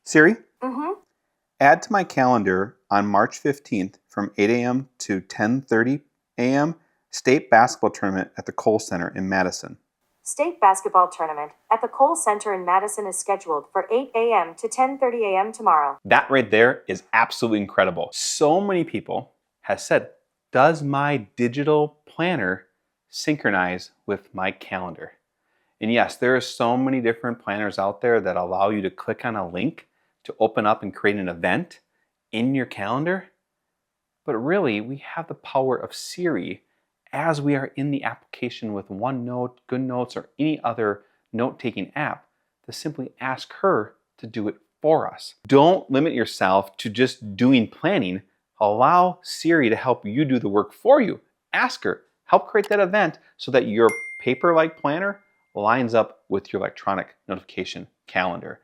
Siri, Mm-hmm. add to my calendar on March 15th from 8 a.m. to 10:30 a.m. state basketball tournament at the Kohl Center in Madison. State basketball tournament at the Kohl Center in Madison is scheduled for 8 a.m. to 10:30 a.m. tomorrow. That right there is absolutely incredible. So many people have said, does my digital planner synchronize with my calendar? And yes, there are so many different planners out there that allow you to click on a link to open up and create an event in your calendar. But really, we have the power of Siri as we are in the application with OneNote, GoodNotes, or any other note-taking app to simply ask her to do it for us. Don't limit yourself to just doing planning. Allow Siri to help you do the work for you. Ask her, help create that event so that your paper-like planner lines up with your electronic notification calendar.